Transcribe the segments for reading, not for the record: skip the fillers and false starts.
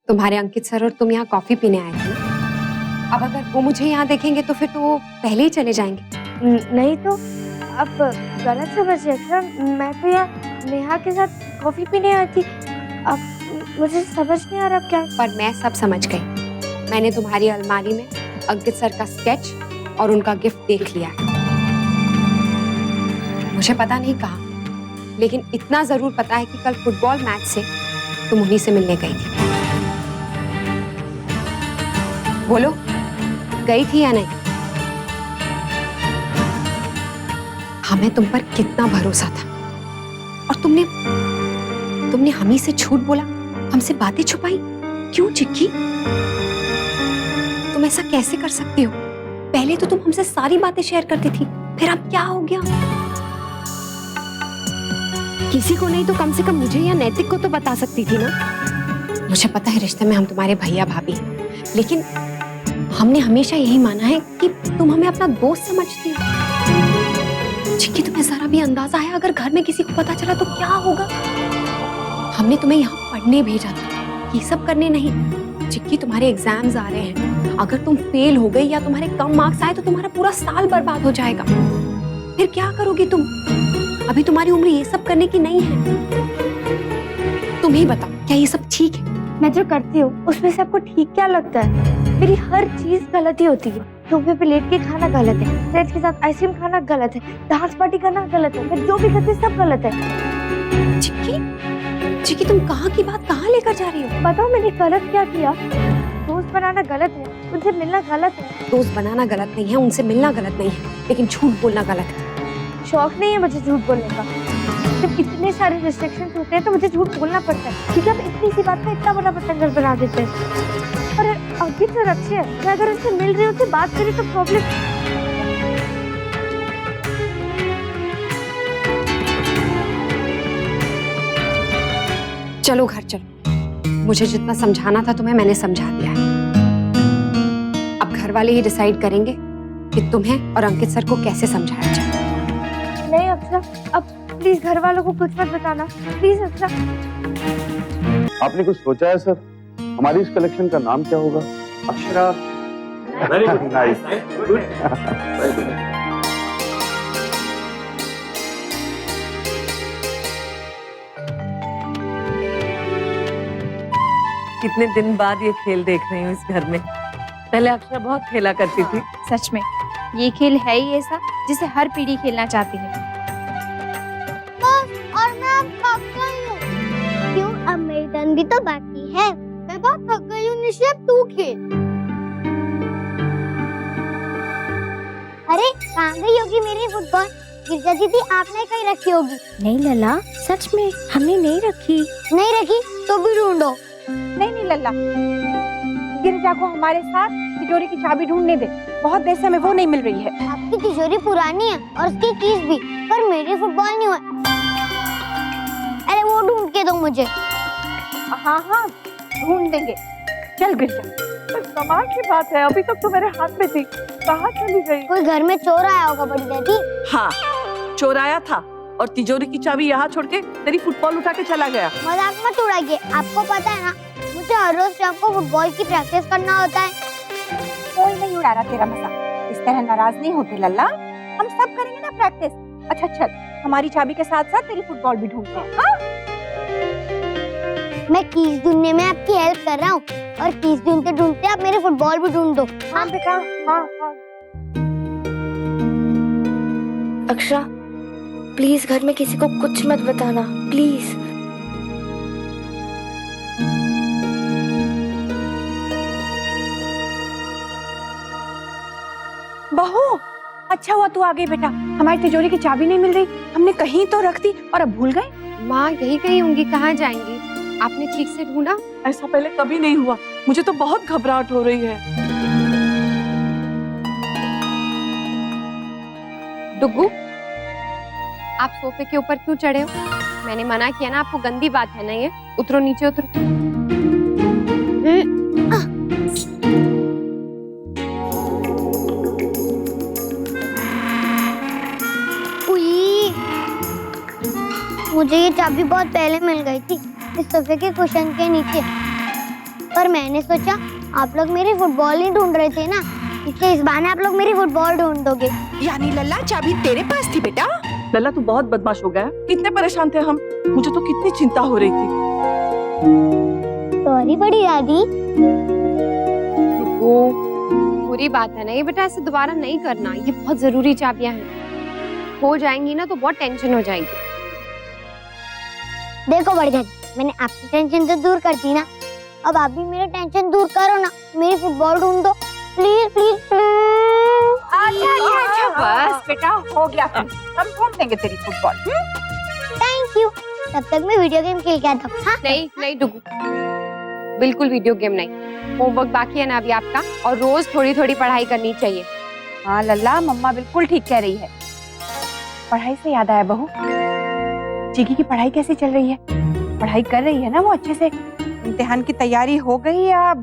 तुम्हारे अंकित सर और तुम यहाँ कॉफी पीने आए थे ना। अब अगर वो मुझे यहाँ देखेंगे तो फिर तो वो पहले ही चले जाएंगे। नहीं तो अब गलत समझिए अक्षरा, मैं तो यहाँ नेहा के साथ कॉफी पीने आई थी। अब मुझे समझ नहीं आ रहा क्या। पर मैं सब समझ गई। मैंने तुम्हारी अलमारी में अंकित सर का स्केच और उनका गिफ्ट देख लिया है। मुझे पता नहीं कहा, लेकिन इतना जरूर पता है कि कल फुटबॉल मैच से तुम उन्हीं से मिलने गई थी। बोलो, गई थी या नहीं? हमें तुम पर कितना भरोसा था और तुमने हम ही से झूठ बोला, हमसे बातें छुपाई। क्यों चिक्की? तुम ऐसा कैसे कर सकती हो? पहले तो तुम हमसे सारी बातें शेयर करती थी, फिर अब क्या हो गया? किसी को नहीं तो कम से कम मुझे या नैतिक को तो बता सकती थी ना। मुझे पता है रिश्ते में हम तुम्हारे भैया भाभी हैं, लेकिन हमने हमेशा यही माना है कि तुम हमें अपना दोस्त समझती हो। चिक्की, तुम्हें जरा भी अंदाजा है अगर घर में किसी को पता चला तो क्या होगा? हमने तुम्हें यहाँ पढ़ने भेजा था, ये सब करने नहीं। चिक्की, तुम्हारे एग्जाम्स आ रहे हैं, अगर तुम फेल हो गई या तुम्हारे कम मार्क्स आए तो तुम्हारा पूरा साल बर्बाद हो जाएगा। फिर क्या करोगी तुम? अभी तुम्हारी उम्र ये सब करने की नहीं है। तुम ही बताओ, क्या ये सब ठीक है? मैं जो करती हूँ उसमें से आपको ठीक क्या लगता है? मेरी हर चीज गलत ही होती है। सोफे पे लेट के खाना गलत है, फ्रेंड्स के साथ आइसक्रीम खाना गलत है, डांस पार्टी करना गलत है, मैं जो भी करती हूँ सब गलत है। चिक्की, तुम कहाँ की बात कहाँ लेकर जा रही हो? बताओ मैंने गलत क्या किया? दोस्त बनाना गलत है, उनसे मिलना गलत है। दोस्त बनाना गलत नहीं है, उनसे मिलना गलत नहीं है, लेकिन झूठ बोलना गलत है। शौक नहीं है मुझे झूठ बोलने का। जब इतने सारे रिस्ट्रिक्शंस होते हैं तो मुझे झूठ बोलना पड़ता है, क्योंकि आप इतनी सी बात पे इतना बड़ा बतंगड़ बना देते हैं। और अंकित सर अच्छे हैं, मैं अगर उनसे मिल रही हूँ उनसे बात करी तो प्रॉब्लम। चलो घर चलो, मुझे जितना समझाना था तुम्हें मैंने समझा दिया है। अब घर वाले ही डिसाइड करेंगे कि तुम्हें और अंकित सर को कैसे समझाया जाए। नहीं अक्षरा, अब प्लीज घर वालों को कुछ मत बताना, प्लीज अक्षरा। आपने कुछ सोचा है सर? हमारी इस कलेक्शन का नाम क्या होगा? Akshara. Very good, nice, good. कितने दिन बाद ये खेल देख रही हूँ इस घर में। पहले अक्षरा बहुत खेला करती थी। सच में ये खेल है ही ऐसा जिसे हर पीढ़ी खेलना चाहती है। और मैं अब थक गई हूँ। क्यों? अब मेरी टर्न भी तो बाकी है। मैं बहुत थक गई हूँ निशा, तू खेल। अरे कहाँ गई होगी मेरी फुटबॉल? गिरजा दीदी आपने कहीं रखी होगी। नहीं लला, सच में हमने नहीं रखी। नहीं रखी तो भी ढूंढो। नहीं लल्ला, गिरजा को हमारे साथ तिजोरी की चाबी ढूंढने दे। बहुत देर से हमें वो नहीं मिल रही है। आपकी तिजोरी पुरानी है और उसकी कीज भी, पर मेरी फुटबॉल नहीं हुआ। अरे वो ढूंढ के दो मुझे। हाँ ढूंढ देंगे। चल गिरजा। कमाल की बात है, अभी तक तो मेरे हाथ में थी, कहाँ चली गई? कोई घर में चोर आया होगा बड़ी दादी। हाँ, चोर आया था और तिजोरी की चाबी यहाँ छोड़ के तेरी फुटबॉल उठा के चला गया। मजाक मत उड़ाइए, आपको पता है ना मुझे हर रोज शाम को फुटबॉल की प्रैक्टिस करना होता है। कोई नहीं उड़ा रहा तेरा मजाक, इस तरह नाराज नहीं होते लल्ला, हम सब करेंगे ना प्रैक्टिस। अच्छा चल, हमारी चाबी के साथ साथ तेरी फुटबॉल भी ढूंढते हैं। हाँ? मैं कीज ढूंढने में आपकी हेल्प कर रहा हूँ और कीज ढूंढते ढूंढते आप मेरी फुटबॉल भी ढूंढ दो। हाँ बेटा, हाँ। अक्षरा प्लीज घर में किसी को कुछ मत बताना, प्लीज। बहू, अच्छा हुआ तू आ गई बेटा। हमारी तिजोरी की चाबी नहीं मिल रही, हमने कहीं तो रख दी और अब भूल गए। माँ यही कहीं होंगी, कहाँ जाएंगी? आपने ठीक से ढूंढा? ऐसा पहले कभी नहीं हुआ, मुझे तो बहुत घबराहट हो रही है। डुग्गू, आप सोफे के ऊपर क्यों चढ़े हो? मैंने मना किया ना, आपको गंदी बात है ना ये। उतरो नीचे, उतरो। मुझे ये चाबी बहुत पहले मिल गई थी, इस सोफे के कुशन के नीचे। पर मैंने सोचा आप लोग मेरी फुटबॉल ही ढूंढ रहे थे ना, इसलिए इस बहाने आप लोग मेरी फुटबॉल ढूंढ दोगे। यानी लल्ला चाबी तेरे पास थी बेटा? लल्ला तू बहुत बदमाश हो गया। कितने परेशान थे हम, मुझे तो कितनी चिंता हो रही थी। सॉरी बड़ी दादी। वो बुरी बात है ना ये बेटा, ऐसे दोबारा नहीं करना। ये बहुत जरूरी चाबियां हैं, हो जाएंगी ना तो बहुत टेंशन हो जाएगी। देखो बड़ी दादी, मैंने आपकी टेंशन तो दूर कर दी ना, अब आप भी मेरी टेंशन दूर करो ना, मेरी फुटबॉल ढूंढ दो प्लीज प्लीज प्लीज। अच्छा बस बेटा, हो गया फिर। हम ढूंढ देंगे तेरी फुटबॉल। Thank you. तब तक मैं वीडियो गेम खेल के आता हूँ। हाँ? नहीं नहीं डुगू, बिल्कुल वीडियो गेम नहीं। होमवर्क बाकी है ना अभी आपका, और रोज थोड़ी थोड़ी पढ़ाई करनी चाहिए। हाँ लल्ला, मम्मा बिल्कुल ठीक कह रही है। पढ़ाई से याद आया बहू, चिकी की पढ़ाई कैसी चल रही है? पढ़ाई कर रही है ना वो अच्छे से? इम्तिहान की तैयारी हो गई या?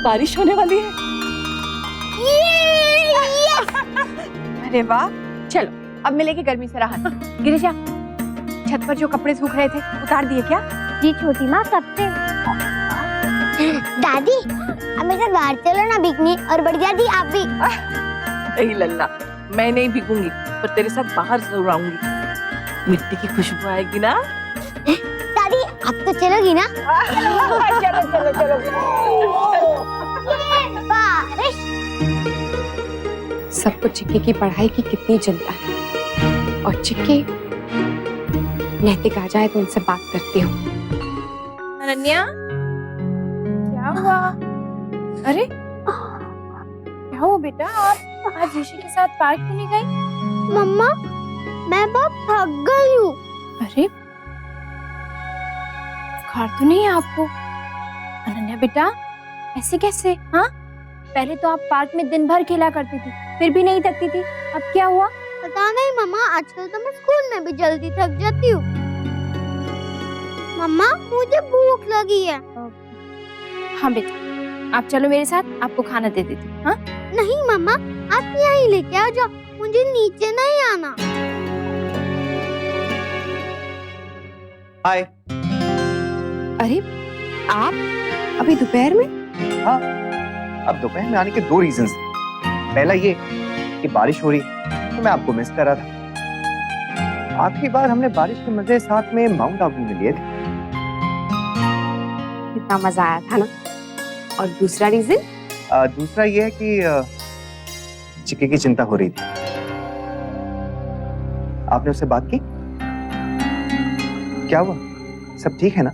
बारिश होने वाली है। अरे वाह, चलो अब मिलेगी गर्मी से राहत। गिरिजा, छत पर जो कपड़े सूख रहे थे उतार दिए क्या? जी छोटी माँ, कब से? दादी अब मेरे साथ बाहर चलो ना भीगने, और बड़ी दादी आप भी। नहीं लल्ला, मैं नहीं भीगूंगी, पर तेरे साथ बाहर जरूर आऊंगी। मिट्टी की खुशबू आएगी ना। दादी अब तो चलोगी ना? चलो चलो चलो। बारिश। सबको चिक्की की पढ़ाई की कितनी चिंता है, और चिक्की नैतिक आ जाए तो उनसे बात करती हूँ। अनन्या, क्या हुआ? अरे क्या हुआ बेटा, आप आज ऋषि के साथ पार्क क्यों नहीं गई? मम्मा मैं बहुत थक गई हूँ। अरे बुखार तो नहीं है आपको? अनन्या बेटा, ऐसे कैसे? हाँ, पहले तो आप पार्क में दिन भर खेला करती थी, फिर भी नहीं थकती थी, अब क्या हुआ? पता नहीं मम्मा, आजकल तो मैं स्कूल में भी जल्दी थक जाती हूँ। मम्मा मुझे भूख लगी है। हाँ बेटा, आप चलो मेरे साथ, आपको खाना दे देती हूँ। हाँ नहीं मम्मा, आप यहीं लेके आ जाओ, मुझे नीचे नहीं आना। हाय। अरे आप अभी दोपहर में? हाँ, अब दोपहर में आने के दो रीजंस थे। पहला ये कि बारिश हो रही तो मैं आपको मिस कर रहा था। आखिरी बार हमने बारिश के मजे साथ में माउंट आबू में लिए थे। कितना मजा आया था ना। और दूसरा रीजन? दूसरा ये है कि चिक्की की चिंता हो रही थी। आपने उससे बात की? क्या हुआ, सब ठीक है ना?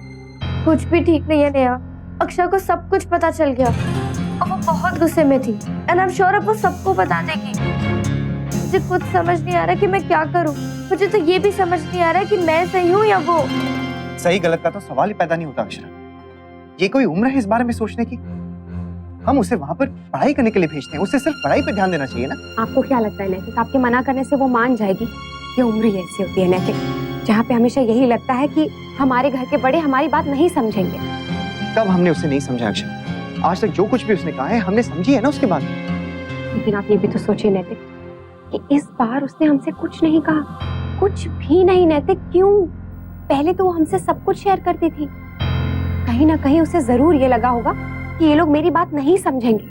कुछ भी ठीक नहीं है नेहा। अक्षय को सब कुछ पता चल गया और वो बहुत गुस्से में थी, एंड आई एम श्योर अब वो सबको बता देगी। मुझे खुद समझ नहीं आ रहा कि मैं क्या करूं। मुझे तो ये भी समझ नहीं आ रहा कि मैं सही हूँ या वो। सही गलत का तो सवाल ही पैदा नहीं होता अक्षरा। ये कोई उम्र है इस बारे में सोचने की? हम उसे वहां पर पढ़ाई करने के लिए भेजते हैं, उसे सिर्फ पढ़ाई पे ध्यान देना चाहिए ना। आपको क्या लगता है नैतिक, आपके मना करने से वो मान जाएगी? ये उम्र ही ऐसी होती है नैतिक, जहाँ पे हमेशा यही लगता है कि हमारे घर के बड़े हमारी बात नहीं समझेंगे। कब हमने उसे नहीं समझा अक्षर? आज तक जो कुछ भी उसने कहा है हमने समझी है ना उसके बाद। लेकिन आप ये भी तो सोचिए नैतिक कि इस बार उसने हमसे कुछ नहीं कहा, कुछ भी नहीं। नैतिक क्यों? पहले तो वो हमसे सब कुछ शेयर करती थी। कहीं ना कहीं उसे जरूर ये लगा होगा कि ये लोग मेरी बात नहीं समझेंगे।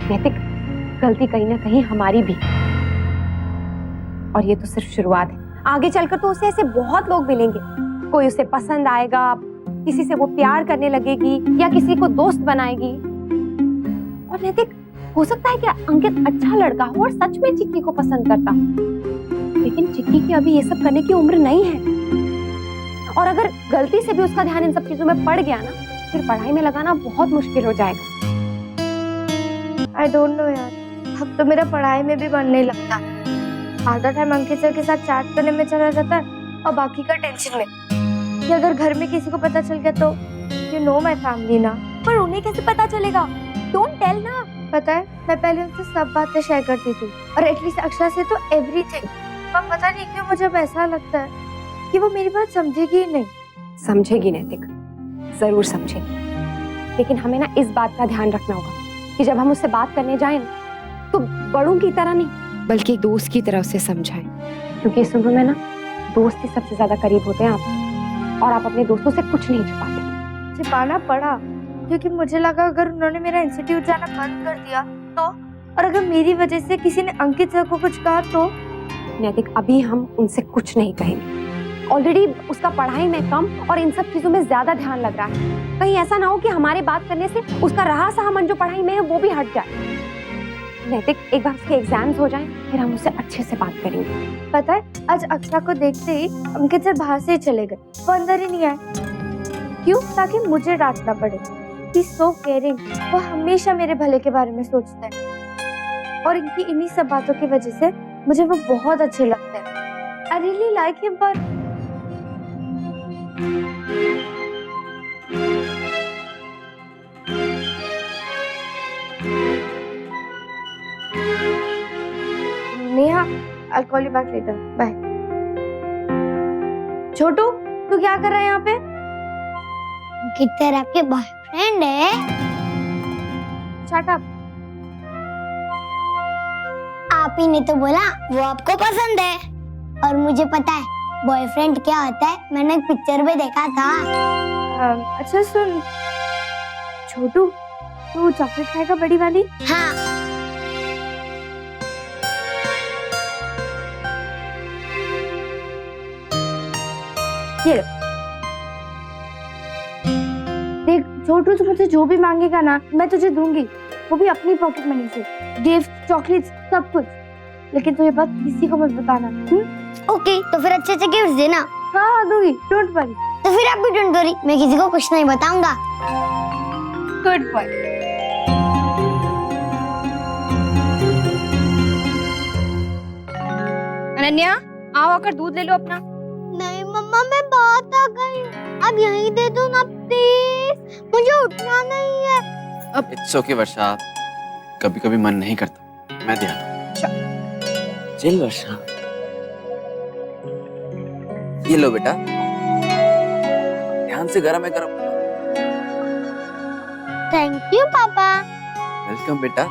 नैतिक, गलती कहीं ना कहीं हमारी भी, और ये तो सिर्फ शुरुआत है। आगे चलकर तो उसे ऐसे बहुत लोग मिलेंगे। कोई उसे पसंद आएगा, किसी से वो प्यार करने लगेगी, या किसी को दोस्त बनाएगी। और नैतिक, हो सकता है कि अंकित अच्छा लड़का हो और सच में चिक्की को पसंद करता हो, लेकिन चिक्की की अभी ये सब करने की उम्र नहीं है। और अगर गलती से भी उसका ध्यान इन सब चीजों में पड़ गया ना, फिर पढ़ाई में लगाना बहुत मुश्किल हो जाएगा। आई डोंट नो यार, अब तो मेरा पढ़ाई में भी मन नहीं लगता। आधा टाइम अंकित सर के साथ चैट करने में चला जाता है और बाकी का टेंशन में कि अगर घर में किसी को पता चल गया तो यू नो माय फैमिली ना। पर उन्हें कैसे पता चलेगा? डोंट टेल ना। पता है, मैं पहले उनसे सब बातें शेयर करती थी, और एटलीस्ट अक्षरा से तो एवरीथिंग। पर पता नहीं क्यों मुझे अब ऐसा लगता है कि वो मेरी बात समझेगी ही नहीं। समझेगी नैतिक, जरूर समझेगी, लेकिन हमें ना इस बात का ध्यान रखना होगा कि जब हम उससे बात करने जाएं ना, तो बड़ों की तरह नहीं बल्कि दोस्त की तरह उसे समझाएं। क्योंकि इस उम्र में ना दोस्त ही सबसे ज्यादा करीब होते हैं आप, और आप अपने दोस्तों से कुछ नहीं छुपाते। छिपाना पड़ा क्योंकि मुझे लगा अगर उन्होंने मेरा इंस्टीट्यूट जाना बंद कर दिया तो, और अगर मेरी वजह से किसी ने अंकित सर को कुछ कहा तो। नैतिक, अभी हम उनसे कुछ नहीं कहेंगे। ऑलरेडी उसका पढ़ाई में कम और इन सब चीजों में ज्यादा ध्यान लग रहा है। कहीं ऐसा ना हो कि हमारे बात करने से उसका रहा सहा मन जो पढ़ाई में है वो भी हट जाए। नैतिक, एक बार उसके एग्जाम्स हो जाएं, फिर हम उससे अच्छे से बात करेंगे। पता है, आज अक्षरा को देखते ही अंकित सर बाहर से ही चले गए, वो अंदर ही नहीं आए। क्यों? ताकि मुझे डांटना पड़े। He's so caring, वो हमेशा मेरे भले के बारे में सोचते हैं, और इनकी इन्हीं सब बातों की वजह से मुझे वो बहुत अच्छे लगते हैं। I really like him, पर Neha, I'll call you back later. Bye. छोटू, तू क्या कर रहा है यहाँ पे? अंकित सर आपके बॉयफ्रेंड है? Shut up. आप ही ने तो बोला वो आपको पसंद है, और मुझे पता है बॉयफ्रेंड क्या होता है, मैंने एक पिक्चर में देखा था। अच्छा सुन छोटू, तू चॉकलेट खाएगा बड़ी वाली? हाँ। ये देख छोटू, तू मुझे जो भी मांगेगा ना मैं तुझे दूंगी, वो भी अपनी पॉकेट मनी से, गिफ्ट, चॉकलेट्स, सब कुछ। लेकिन तू ये बात किसी को मत बताना। ओके, तो फिर अच्छे अच्छे गिफ्ट देना। हाँ दूंगी, डोंट वरी। तो फिर आप भी डोंट वरी, मैं किसी को कुछ नहीं बताऊंगा। Good boy. अनन्या, आओ आकर दूध ले लो अपना। नहीं मम्मा, मैं बहुत आ गई हूँ, अब यहीं दे दो ना प्लीज, मुझे उठना नहीं है। इट्स ओके वर्षा, कभी कभी मन नहीं करता, मैं दे आता हूँ। चल वर्षा, ये लो बेटा, ध्यान से, गरम है गरम। थैंक यू पापा। वेलकम बेटा।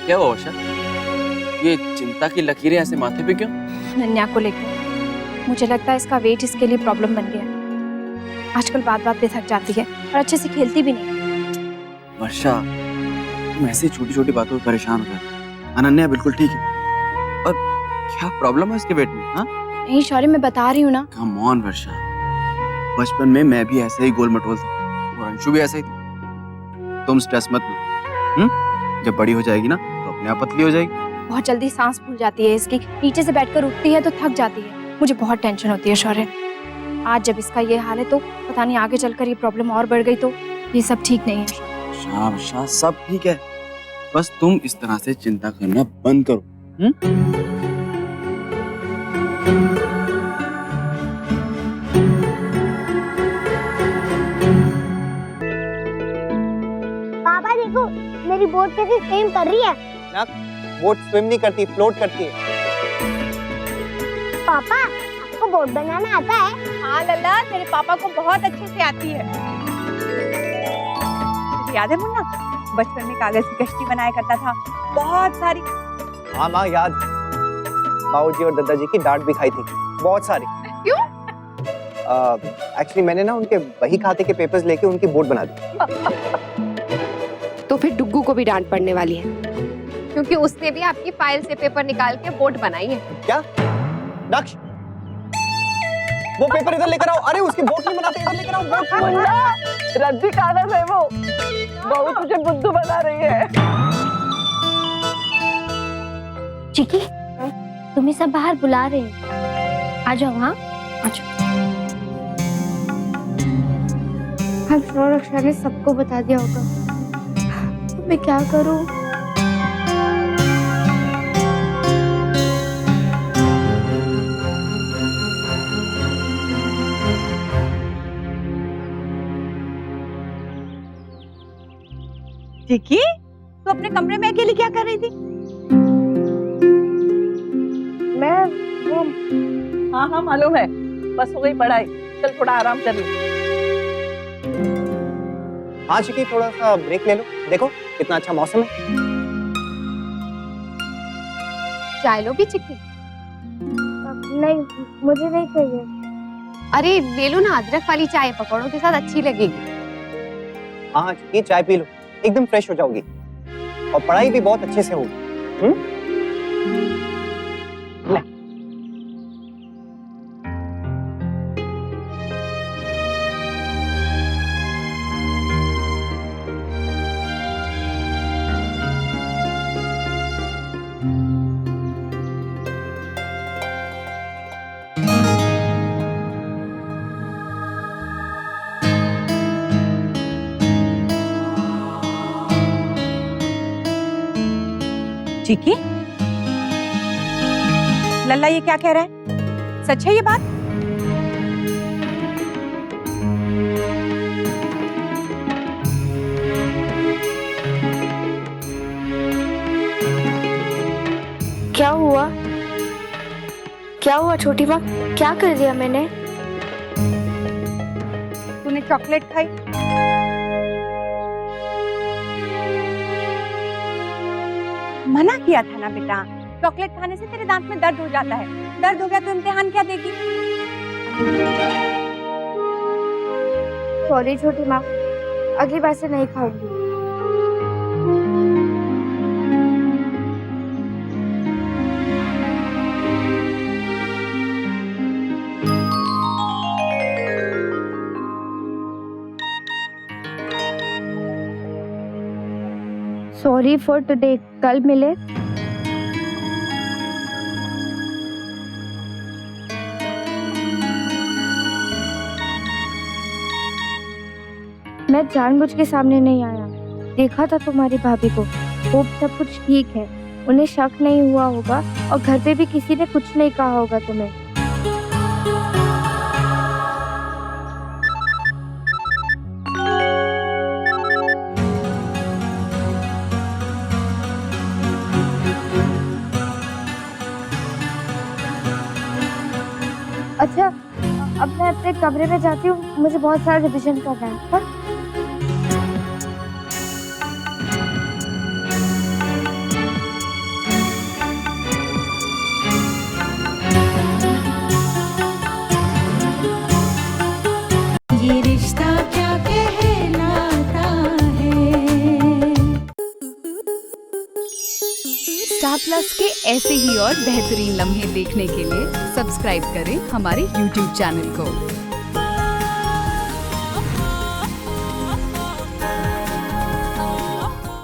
क्या हुआ वर्षा, ये चिंता की लकीरें ऐसे माथे पे क्यों? अनन्या को लेकर मुझे लगता है इसका वेट इसके लिए प्रॉब्लम बन गया है। आजकल बात बात पे थक जाती है और अच्छे से खेलती भी नहीं। वर्षा, तुम ऐसी छोटी छोटी बातों में परेशान हो जाती। अनन्या बिल्कुल ठीक है, और क्या प्रॉब्लम है इसके वेट में? हाँ नहीं शौर्य, मैं बता रही हूँ ना। कम ऑन वर्षा, बचपन में मैं भी ऐसे ही गोल मटोल था, और अंशु भी ऐसा ही था। तुम स्ट्रेस मत लो, जब बड़ी हो जाएगी ना तो अपने आप पतली हो जाएगी। बहुत जल्दी सांस फूल जाती है इसकी, नीचे से बैठकर उठती है तो थक जाती है। मुझे बहुत टेंशन होती है शौर्य। आज जब इसका ये हाल है तो पता नहीं आगे चलकर ये प्रॉब्लम और बढ़ गई तो ये सब ठीक नहीं है। वर्षा, सब ठीक है, बस तुम इस तरह से चिंता करना बंद करो। पापा देखो, मेरी बोट कैसे स्विम कर रही है। ना, बोट स्विम नहीं करती, फ्लोट करती है। पापा, आपको बोट बनाना आता है? हाँ लल्ला, तेरे पापा को बहुत अच्छे से आती है। तुझे याद है मुन्ना, बचपन में कागज की कश्ती बनाया करता था, बहुत सारी। हाँ माँ, याद। बाबूजी और दादाजी की डांट भी खाई थी, बहुत सारी। क्यों? एक्चुअली मैंने ना उनके बही खाते के पेपर्स लेके उनकी बोट बना दी। तो फिर डुग्गू को भी डांट पड़ने वाली है, क्योंकि उसने भी आपकी फाइल से पेपर निकाल के बोट बनाई है। क्या? दक्ष, वो पेपर इधर लेकर आओ। अरे उसकी बोट नहीं बनाते, इधर लेकर आओ बोट। रद्दी कागज है वो, बहू तुझे बुद्धू बना रही है। चिकी, तुम्हें सब बाहर बुला रहे हैं, आ जाओ। हाँ आ जाओ। हम श्योर अक्षरा ने सबको बता दिया होगा, तो मैं क्या करूं? चिकी, तू अपने कमरे में अकेली क्या कर रही थी? मैं वो हाँ हाँ मालूम है, बस हो गई पढ़ाई, चल थोड़ा आराम कर ले। हाँ चिकी, थोड़ा सा ब्रेक ले लो, देखो कितना अच्छा मौसम है। चाय लो भी चिक्की। नहीं, मुझे नहीं चाहिए। अरे ले लो ना, अदरक वाली चाय पकौड़ों के साथ अच्छी लगेगी। हाँ चिकी, चाय पी लो, एकदम फ्रेश हो जाओगी और पढ़ाई भी बहुत अच्छे से होगी। ले। चिकी, लल्ला ये क्या कह रहा है? सच है ये बात? क्या हुआ? क्या हुआ छोटी माँ? क्या कर दिया मैंने? तूने चॉकलेट खाई? मना किया था ना बेटा, चॉकलेट खाने से तेरे दांत में दर्द हो जाता है। दर्द हो गया तो इम्तिहान क्या देगी? सॉरी छोटी माँ, अगली बार से नहीं खाऊंगी। सॉरी फॉर टुडे, कल मिले। मैं जानबूझ के सामने नहीं आया, देखा था तुम्हारी भाभी को, वो सब कुछ ठीक है, उन्हें शक नहीं हुआ होगा और घर पे भी किसी ने कुछ नहीं कहा होगा तुम्हें। अच्छा, अब मैं अपने कमरे में जाती हूँ, मुझे बहुत सारा रिविजन करना है। हाँ? ये रिश्ता क्या कहलाता है। स्टार प्लस के ऐसे ही और बेहतरीन लम्हे देखने के लिए सब्सक्राइब करें हमारे YouTube चैनल को।